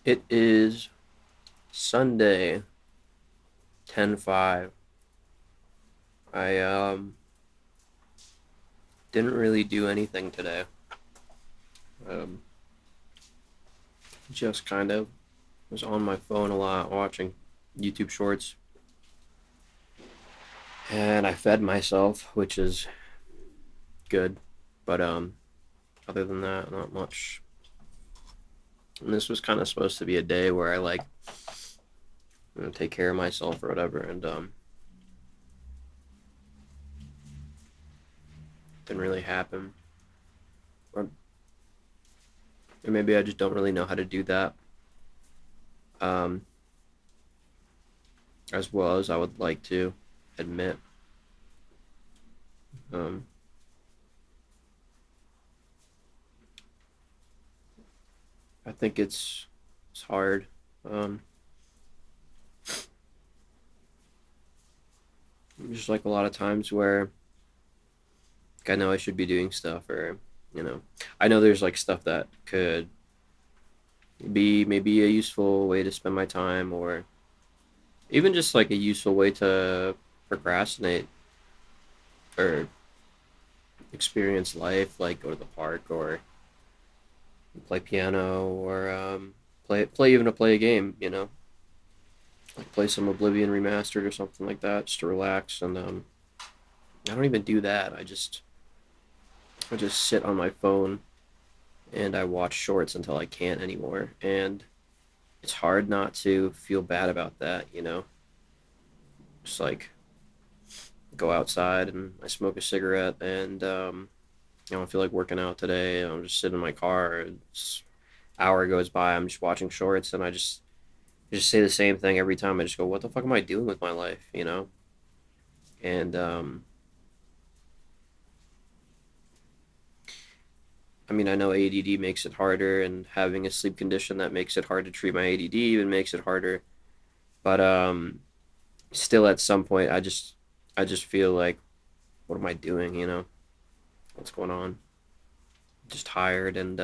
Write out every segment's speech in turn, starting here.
It is Sunday, 10:05. I didn't really do anything today. Um just kind of was on my phone a lot watching YouTube shorts and I fed myself, which is good. But other than that, not much. And this was kind of supposed to be a day where I take care of myself or whatever and didn't really happen. Or, or maybe I just don't really know how to do that. Um as well as I would like to admit. Um, I think it's hard. Um, just like a lot of times where I know I should be doing stuff, or I know there's like stuff that could be maybe a useful way to spend my time, or even just like a useful way to procrastinate or experience life, like go to the park or play piano or play even to play a game. Like play some Oblivion remastered or something like that, just to relax. And I don't even do that. I just sit on my phone and I watch shorts until I can't anymore. And it's hard not to feel bad about that. Just like go outside and I smoke a cigarette and I don't feel like working out today. I'm just sitting in my car. It's hour goes by. I'm just watching shorts and I just say the same thing every time. I just go, "What the fuck am I doing with my life?" And I mean, I know ADD makes it harder, and having a sleep condition that makes it hard to treat my ADD even makes it harder. But still, at some point, I just feel like, what am I doing? What's going on? Just tired and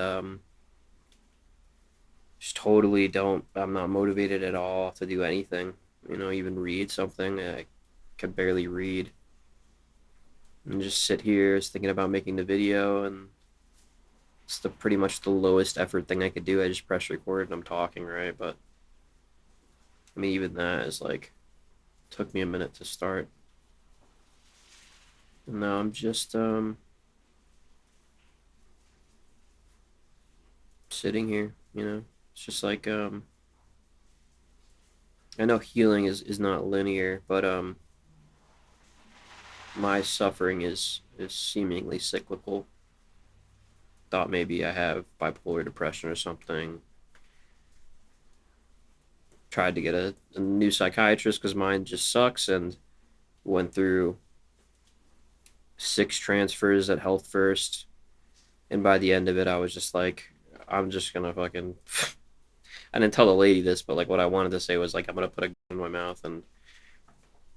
just totally don't. I'm not motivated at all to do anything. Even read something. I could barely read, and just sit here thinking about making the video, and it's the pretty much the lowest effort thing I could do. I just press record and I'm talking, right? But I mean, even that is like took me a minute to start. And now I'm just sitting here. It's just like I know healing is not linear, but my suffering is seemingly cyclical. Thought maybe I have bipolar depression or something. Tried to get a new psychiatrist because mine just sucks, and went through 6 transfers at Health First, and by the end of it, I was just like, I'm just gonna fucking. I didn't tell the lady this, but like what I wanted to say was like, I'm gonna put a gun in my mouth, and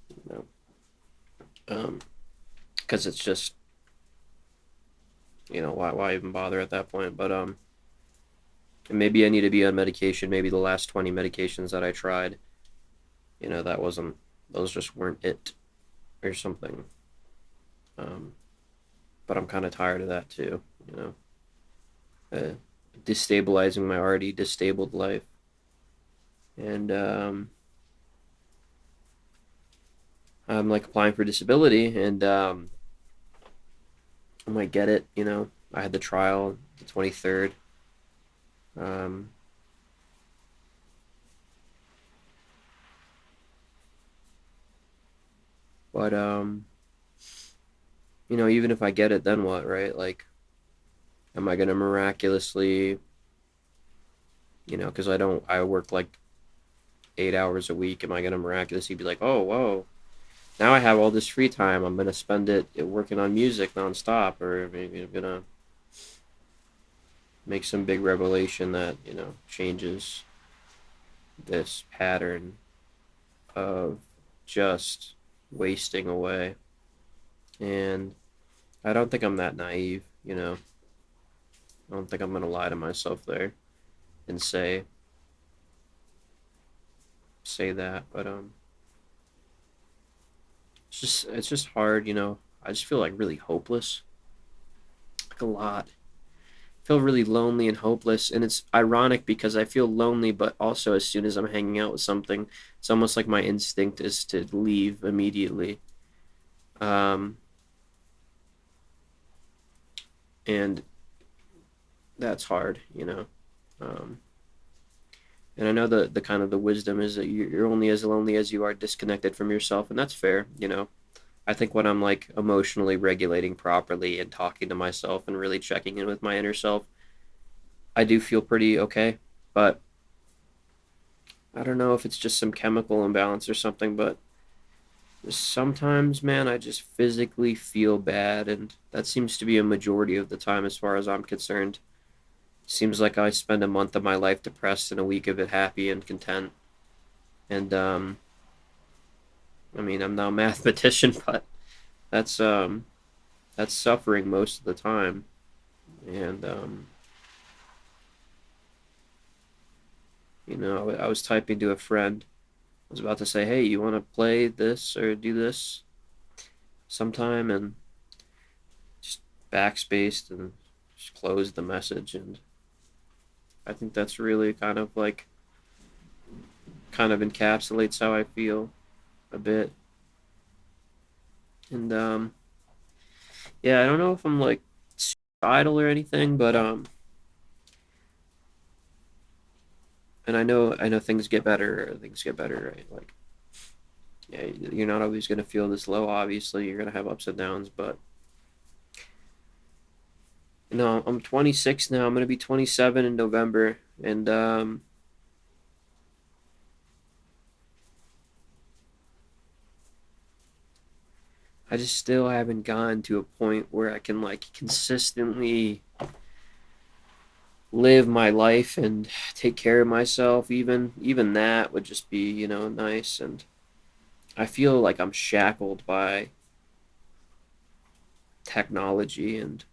you know, um, because it's just why even bother at that point? But maybe I need to be on medication. Maybe the last 20 medications that I tried, that wasn't those just weren't it or something. Um, but I'm kind of tired of that too. You know, uh, destabilizing my already disabled life, and I'm like applying for disability, and I might get it. I had the trial the 23rd. Um, but even if I get it, then what, right? Like, am I gonna miraculously, because I work like 8 hours a week. Am I gonna miraculously be like, oh, whoa, now I have all this free time. I'm gonna spend it working on music nonstop, or maybe I'm gonna make some big revelation that changes this pattern of just wasting away. And I don't think I'm that naive. I don't think I'm gonna lie to myself there and say say that, but it's just hard, you know. I just feel like really hopeless, like a lot. I feel really lonely and hopeless, and it's ironic because I feel lonely, but also as soon as I'm hanging out with something, it's almost like my instinct is to leave immediately. Um, and that's hard, you know. Um, and I know the kind of the wisdom is that you're only as lonely as you are disconnected from yourself, and that's fair, you know. I think when I'm like emotionally regulating properly and talking to myself and really checking in with my inner self, I do feel pretty okay. But I don't know if it's just some chemical imbalance or something, but sometimes, man, I just physically feel bad, and that seems to be a majority of the time as far as I'm concerned. Seems like I spend a month of my life depressed and a week of it happy and content. And I mean, I'm not a mathematician, but that's that's suffering most of the time. And you know, I was typing to a friend. I was about to say, "Hey, you want to play this or do this sometime?" And just backspaced and just closed the message. And I think that's really kind of encapsulates how I feel a bit. And yeah, I don't know if I'm like suicidal or anything, but and I know things get better, things get better, right? Like yeah, you're not always gonna feel this low. Obviously, you're gonna have ups and downs, but no, I'm 26 now. I'm gonna be 27 in November, and I just still haven't gotten to a point where I can like consistently live my life and take care of myself. Even that would just be, you know, nice. And I feel like I'm shackled by technology, and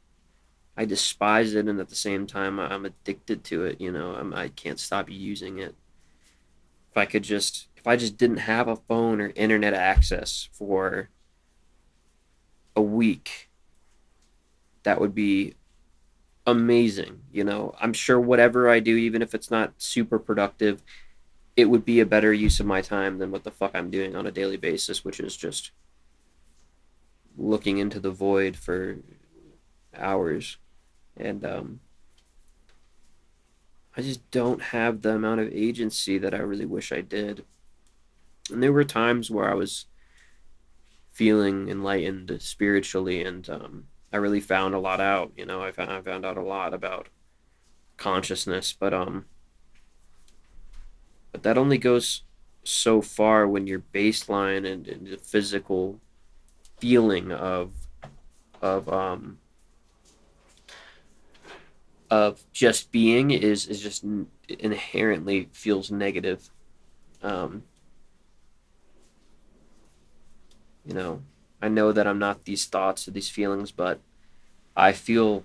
I despise it, and at the same time I'm addicted to it, you know. I can't stop using it. If I just didn't have a phone or internet access for a week, that would be amazing, you know. I'm sure whatever I do, even if it's not super productive, it would be a better use of my time than what the fuck I'm doing on a daily basis, which is just looking into the void for hours. And I just don't have the amount of agency that I really wish I did. And there were times where I was feeling enlightened spiritually, and I really found a lot out. You know, I found out a lot about consciousness, but that only goes so far when your baseline and the physical feeling of um of just being is just inherently feels negative. Um, you know, I know that I'm not these thoughts or these feelings, but I feel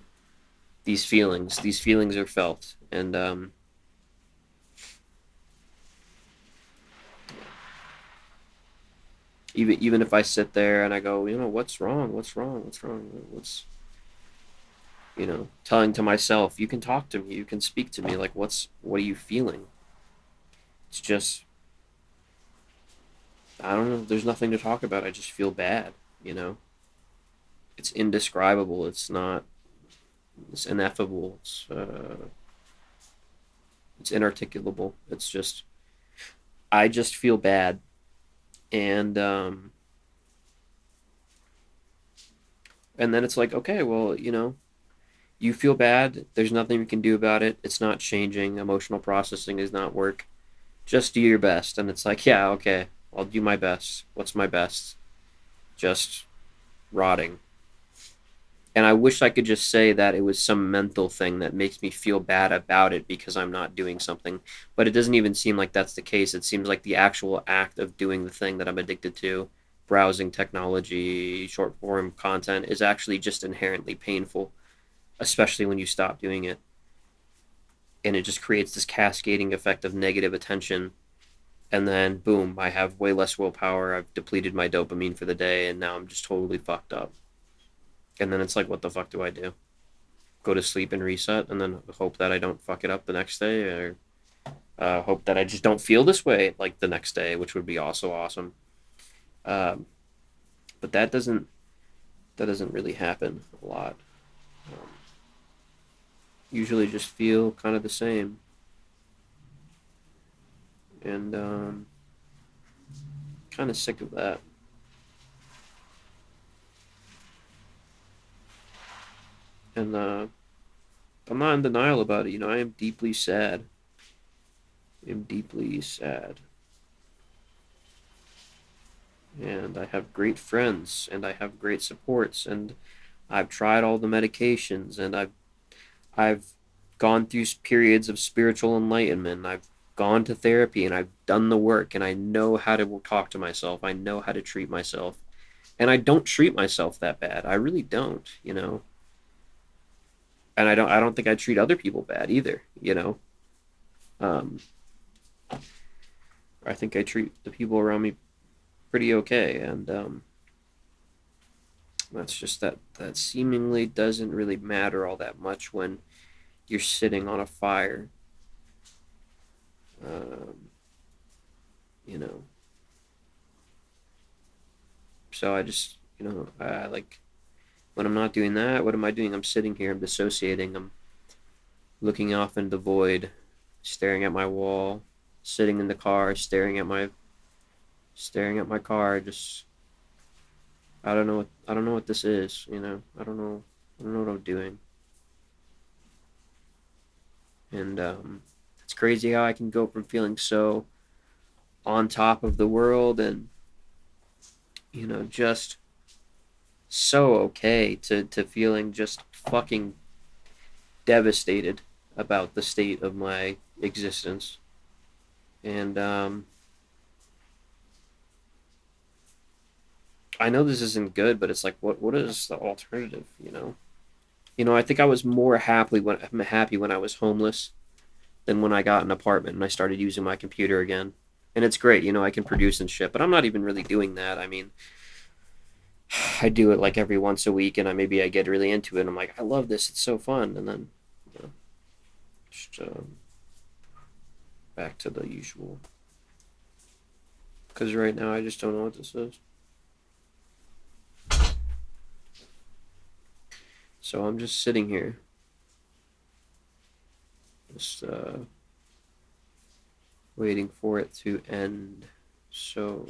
these feelings. These feelings are felt, and even if I sit there and I go, you know, what's wrong? What's wrong? What's wrong? What's you know, telling to myself, you can talk to me, you can speak to me. Like, what are you feeling? It's just I don't know. There's nothing to talk about. I just feel bad. You know, it's indescribable. It's not. It's ineffable. It's inarticulable. It's just I just feel bad, and and then it's like, okay, well, you know, you feel bad. There's nothing you can do about it. It's not changing. Emotional processing is not work. Just do your best. And it's like, yeah, okay, I'll do my best. What's my best? Just rotting. And I wish I could just say that it was some mental thing that makes me feel bad about it because I'm not doing something. But it doesn't even seem like that's the case. It seems like the actual act of doing the thing that I'm addicted to, browsing technology, short form content, is actually just inherently painful, especially when you stop doing it. And it just creates this cascading effect of negative attention and then boom, I have way less willpower. I've depleted my dopamine for the day, and now I'm just totally fucked up. And then it's like, what the fuck do I do? Go to sleep and reset, and then hope that I don't fuck it up the next day, or hope that I just don't feel this way like the next day, which would be also awesome. Um, but that doesn't really happen a lot. Um, Usually just feel kind of the same, and kind of sick of that. And I'm not in denial about it. I am deeply sad. I am deeply sad. And I have great friends, and I have great supports, and I've tried all the medications, and I've gone through periods of spiritual enlightenment. I've gone to therapy, and I've done the work, and I know how to talk to myself. I know how to treat myself, and I don't treat myself that bad. I really don't. And I don't think I treat other people bad either. Um, I think I treat the people around me pretty okay, and that's just that seemingly doesn't really matter all that much when you're sitting on a fire. Um, you know, so I just I like when I'm not doing that. What am I doing? I'm sitting here. I'm dissociating. I'm looking off into the void, staring at my wall, sitting in the car, staring at my car. Just I don't know what this is. I don't know what I'm doing. And it's crazy how I can go from feeling so on top of the world and just so okay to feeling just fucking devastated about the state of my existence. And I know this isn't good, but it's like, what is the alternative? I think I was more happy when I was homeless than when I got an apartment and I started using my computer again. And it's great, I can produce and shit, but I'm not even really doing that. I mean, I do it like every once a week, and maybe I get really into it. And I'm like, I love this; it's so fun. And then just back to the usual. Because right now I just don't know what this is. So I'm just sitting here, just waiting for it to end. So